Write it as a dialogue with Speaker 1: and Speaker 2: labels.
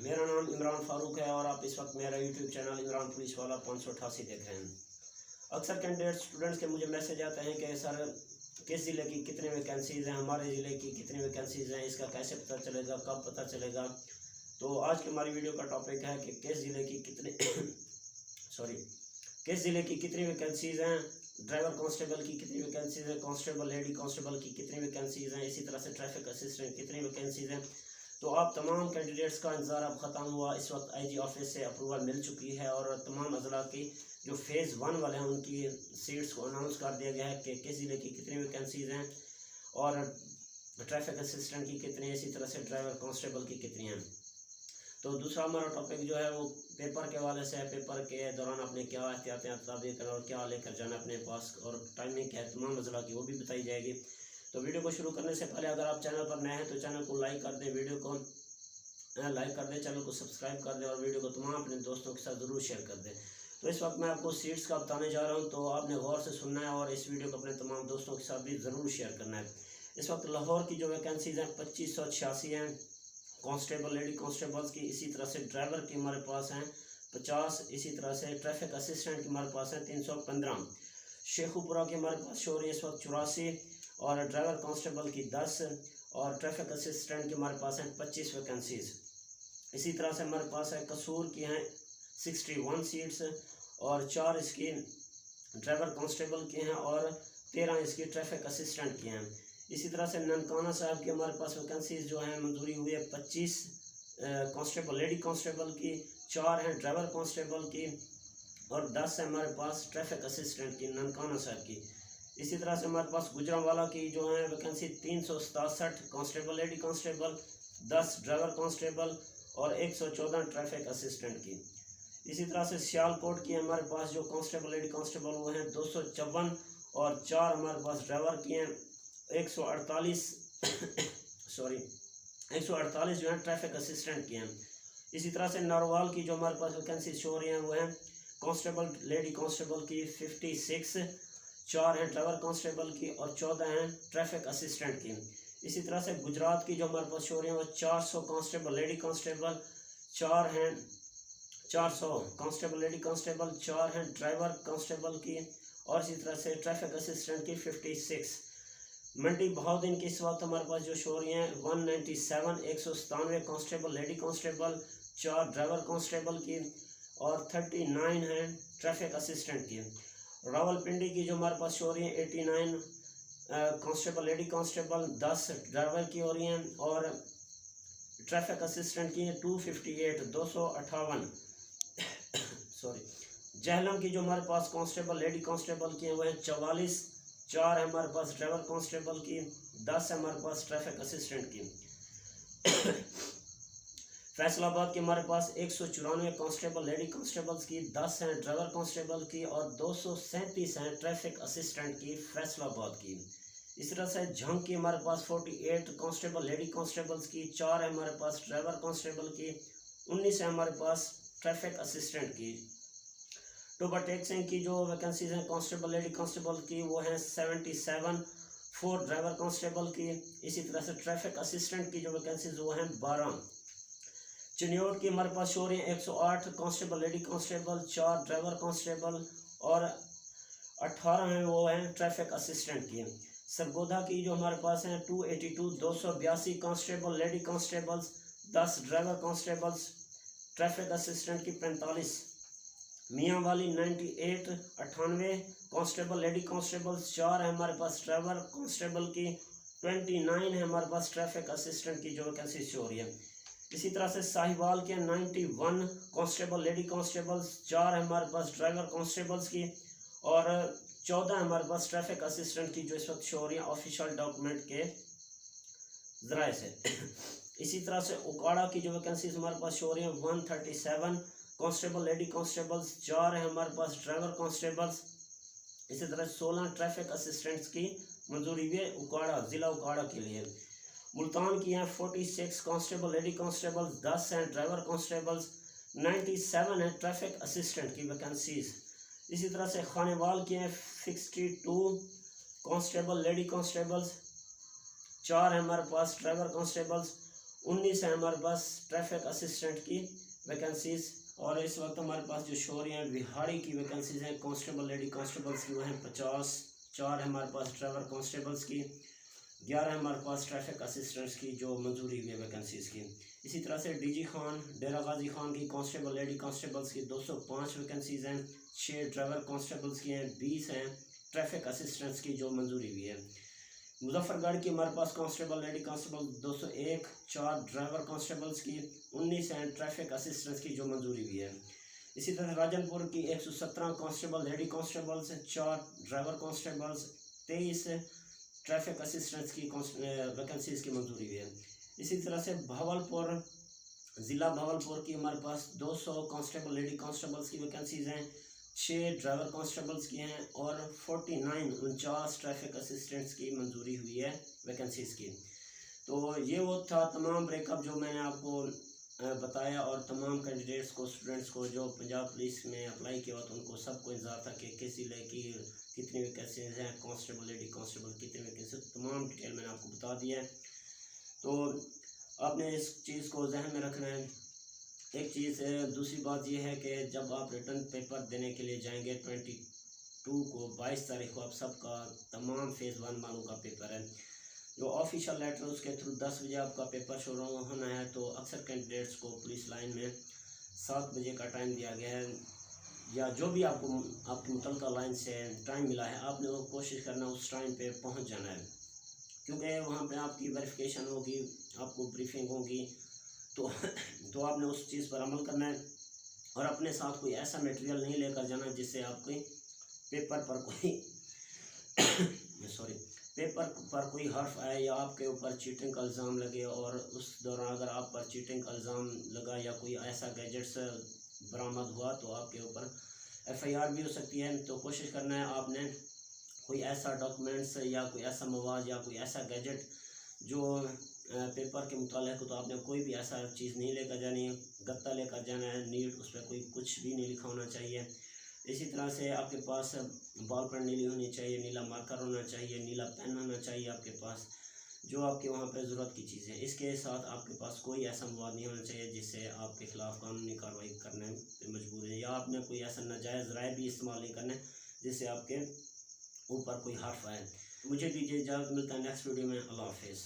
Speaker 1: मेरा नाम इमरान फारूक है और आप इस वक्त मेरा यूट्यूब चैनल इमरान पुलिस वाला 588 देख रहे हैं। अक्सर कैंडिडेट स्टूडेंट्स के मुझे मैसेज आते हैं कि सर किस ज़िले की कितनी वैकेंसीज़ हैं, हमारे ज़िले की कितनी वैकेंसीज़ हैं, इसका कैसे पता चलेगा, कब पता चलेगा। तो आज की हमारी वीडियो का टॉपिक है कि किस ज़िले की कितनी किस ज़िले की कितनी वैकेंसीज़ हैं, ड्राइवर कांस्टेबल की कितनी वैकेंसीज़ हैं, कांस्टेबल लेडी कांस्टेबल की कितनी वैकेंसीज़ हैं, इसी तरह से ट्रैफिक असिस्टेंट कितनी वैकेंसीज़ हैं। तो आप तमाम कैंडिडेट्स का इंतज़ार अब ख़त्म हुआ। इस वक्त आईजी ऑफिस से अप्रूवल मिल चुकी है और तमाम अजला की जो फ़ेज़ 1 वाले हैं उनकी सीट्स को अनाउंस कर दिया गया है कि किस ज़िले की कितनी वैकेंसीज़ हैं और ट्रैफिक असिस्टेंट की कितनी, इसी तरह से ड्राइवर कांस्टेबल की कितनी हैं। तो दूसरा हमारा टॉपिक जो है वो पेपर के हवाले से है। पेपर के दौरान आपने क्या एहतियातें तदाबीर करना और क्या लेकर जाना अपने पास और टाइमिंग क्या है तमाम अजला की वो भी बताई जाएगी। तो वीडियो को शुरू करने से पहले अगर आप चैनल पर नए हैं तो चैनल को लाइक कर दें, वीडियो को लाइक कर दें, चैनल को सब्सक्राइब कर दें और वीडियो को तमाम अपने दोस्तों के साथ ज़रूर शेयर कर दें। तो इस वक्त मैं आपको सीट्स का बताने जा रहा हूं, तो आपने गौर से सुनना है और इस वीडियो को अपने तमाम दोस्तों के साथ भी ज़रूर शेयर करना है। इस वक्त लाहौर की जो वैकेंसीज़ हैं 2586 हैं कांस्टेबल लेडी कांस्टेबल्स की, इसी तरह से ड्राइवर की हमारे पास हैं 50, इसी तरह से ट्रैफिक असिस्टेंट की हमारे पास हैं 315, शेखुपुरा की हमारे पास शो रही है इस वक्त 84 और ड्राइवर कांस्टेबल की 10 और ट्रैफिक असिस्टेंट की हमारे पास हैं 25 वैकेंसीज़। इसी तरह से हमारे पास है कसूर की हैं 61 सीट्स और 4 इसकी ड्राइवर कांस्टेबल की हैं और 13 इसकी ट्रैफिक असिस्टेंट की हैं। इसी तरह से ननकाना साहब की हमारे पास वैकेंसीज़ जो हैं मंजूरी हुई है 25 कांस्टेबल लेडी कांस्टेबल की, 4 हैं ड्राइवर कांस्टेबल की और 10 है हमारे पास ट्रैफिक असिस्टेंट की ननकाना साहब की। इसी तरह से हमारे पास गुजरांवाला की जो है vacancy 367 constable lady constable, 10 driver constable और 114 ट्रैफिक असिस्टेंट की। इसी तरह से सियालकोट की हमारे पास जो कांस्टेबल लेडी कांस्टेबल वो हैं 254 और 4 हमारे पास ड्राइवर की हैं 148 148 जो है ट्रैफिक असिस्टेंट की हैं। इसी तरह से नारोवाल की जो हमारे पास वैकेंसी शो रही हैं वो हैं कांस्टेबल लेडी कांस्टेबल की 56, 4 हैं ड्राइवर कांस्टेबल की और 14 हैं ट्रैफिक असिस्टेंट की। इसी तरह से गुजरात की जो हमारे पास शो रही हैं वो 400 कांस्टेबल लेडी कांस्टेबल, 4 हैं 400 कांस्टेबल लेडी कांस्टेबल, 4 हैं ड्राइवर कांस्टेबल की और इसी तरह से ट्रैफिक असिस्टेंट की 56। मंडी बहाउद्दीन की इस वक्त हमारे पास जो शो रही हैं 197 197 constable lady constable, 4 driver constable की और 39 हैं ट्रैफिक असिस्टेंट की। रावलपिंडी की जो हमारे पास शो रही है 89 कांस्टेबल लेडी कांस्टेबल, 10 ड्राइवर की हो रही हैं और ट्रैफिक असिस्टेंट की 258 जहलम की जो हमारे पास कांस्टेबल लेडी कांस्टेबल की हैं वो है 44, 4 है हमारे पास ड्राइवर कांस्टेबल की, 10 है हमारे पास ट्रैफिक असिस्टेंट की। फैसलाबाद के हमारे पास 194 कांस्टेबल लेडी कांस्टेबल्स की, 10 हैं ड्राइवर कांस्टेबल की और 237 हैं ट्रैफिक असिस्टेंट की फैसलाबाद की। इस तरह से झंग की हमारे पास 48 कांस्टेबल लेडी कांस्टेबल्स की, 4 है हमारे पास ड्राइवर कांस्टेबल की, 19 है हमारे पास ट्रैफिक असिस्टेंट की। टोबा टेक्सिंग की जो वैकेंसीज हैं कांस्टेबल लेडी कांस्टेबल की वो हैं 77, 4 ड्राइवर कांस्टेबल की। इसी तरह से ट्रैफिक असिस्टेंट की जो वैकेंसीज वो हैं 12। चिन्योट की हमारे पास शो रही है 108 constable lady constable, 4 driver constable और 18 हैं वो हैं ट्रैफिक असिस्टेंट की। सरगोधा की जो हमारे पास हैं 282 282 constable lady constables, 10 driver constables, traffic assistant की 45। मियाँ वाली 98 98 कांस्टेबल लेडी कांस्टेबल्स, 4 है हमारे पास ड्राइवर कांस्टेबल की, 29 है हमारे पास ट्रैफिक असिस्टेंट की जो वैकेंसी शो रही है। इसी तरह से साहिवाल के 91 कांस्टेबल लेडी कांस्टेबल्स, 4 है हमारे पास ड्राइवर कांस्टेबल्स की और 14 है हमारे पास ट्रैफिक असिस्टेंट की जो इस वक्त शो हो रही है ऑफिशियल डॉक्यूमेंट के ज़राए से। इसी तरह से उकाड़ा की जो वैकेंसीज हमारे पास शो हो रही है 137 कांस्टेबल लेडी कांस्टेबल्स, 4 है हमारे पास ड्राइवर कांस्टेबल्स। इसी तरह 16 ट्रैफिक असिस्टेंट्स की मंजूरी हुई है उकाड़ा ज़िला उकाड़ा के लिए। मुल्तान की हैं 46 कांस्टेबल लेडी कांस्टेबल्स, 10 हैं ड्राइवर कांस्टेबल्स, 97 है ट्रैफिक असिस्टेंट की वैकेंसीज। इसी तरह से खानेवाल की हैं 62 कांस्टेबल लेडी कांस्टेबल्स, 4 है हमारे पास ड्राइवर कांस्टेबल्स 19 है हमारे पास ट्रैफिक असिस्टेंट की वैकेंसीज। और इस वक्त हमारे पास जो शो रही हैं बिहाड़ी की वैकेंसीज हैं कांस्टेबल लेडी कांस्टेबल्स की, वो हैं 50। 4 है हमारे पास ड्राइवर कांस्टेबल्स की, 11 हमारे पास ट्रैफिक असिस्टेंट्स की जो मंजूरी हुई है वैकेंसीज की। इसी तरह से डीजी खान डेरा गाजी खान की कांस्टेबल लेडी कांस्टेबल्स की 205 वैकेंसीज हैं। 6 ड्राइवर कांस्टेबल्स की हैं, 20 हैं ट्रैफिक असिस्टेंट्स की जो मंजूरी हुई है। मुजफ्फरगढ़ की हमारे पास constable lady constable 201, 4 driver constables की, 19 हैं ट्रैफिक असिस्टेंट्स की जो मंजूरी हुई है। इसी तरह राजनपुर की 117 constable lady constables, 4 driver constables, 23 traffic assistants की वैकेंसीज की मंजूरी हुई है। इसी तरह से भावलपुर ज़िला भावलपुर की हमारे पास 200 कांस्टेबल लेडी कांस्टेबल्स की वैकेंसीज हैं, 6 ड्राइवर कांस्टेबल्स की हैं और 49 ट्रैफिक असिस्टेंट्स की मंजूरी हुई है वैकेंसीज की। तो ये वो था तमाम ब्रेकअप जो मैंने आपको बताया, और तमाम कैंडिडेट्स को, स्टूडेंट्स को जो पंजाब पुलिस में अप्लाई किया तो उनको सबको इंतजार था कि किस ज़िले की कितनी वैकेंसीज हैं, कांस्टेबल लेडी कांस्टेबल कितनी वैकेंसी, तमाम डिटेल मैंने आपको बता दिया है। तो आपने इस चीज़ को जहन में रखना है। एक चीज़ दूसरी बात यह है कि जब आप रिटर्न पेपर देने के लिए जाएंगे 22 तारीख को, आप सबका तमाम फेज़ 1 वालों का पेपर है, जो ऑफिशियल लेटर उसके थ्रू 10 बजे आपका पेपर शुरू होना है। तो अक्सर कैंडिडेट्स को पुलिस लाइन में 7 बजे का टाइम दिया गया है, या जो भी आपको आपकी मुतल्लिका लाइन से टाइम मिला है, आपने वो कोशिश करना उस टाइम पे पहुंच जाना है, क्योंकि वहाँ पे आपकी वेरिफिकेशन होगी, आपको ब्रीफिंग होगी। तो आपने उस चीज़ पर अमल करना है, और अपने साथ कोई ऐसा मटेरियल नहीं लेकर जाना जिससे आपके पेपर पर कोई पेपर पर कोई हर्फ आए या आपके ऊपर चीटिंग का इल्ज़ाम लगे, और उस दौरान अगर आप पर चीटिंग का इल्ज़ाम लगा या कोई ऐसा गैजेट्स बरामद हुआ तो आपके ऊपर FIR भी हो सकती है। तो कोशिश करना है आपने कोई ऐसा डॉक्यूमेंट्स या कोई ऐसा मवाद या कोई ऐसा गैजेट जो पेपर के मुतालिक, तो आपने कोई भी ऐसा चीज़ नहीं लेकर जानी है। गत्ता लेकर जाना है नीट, उस पर कोई कुछ भी नहीं लिखा होना चाहिए। इसी तरह से आपके पास बॉल पेन नीली होनी चाहिए, नीला मार्कर होना चाहिए, नीला पेन होना चाहिए आपके पास, जो आपके वहाँ पे ज़रूरत की चीज़ें। इसके साथ आपके पास कोई ऐसा मवाद नहीं होना चाहिए जिससे आपके खिलाफ़ कानूनी कार्रवाई करने पर मजबूर है, या आपने कोई ऐसा नाजायज़ राय भी इस्तेमाल नहीं करना जिससे आपके ऊपर कोई हर्फ आए। मुझे दीजिए इजाज़त, मिलता है नेक्स्ट वीडियो में। अल्लाह हाफिज़।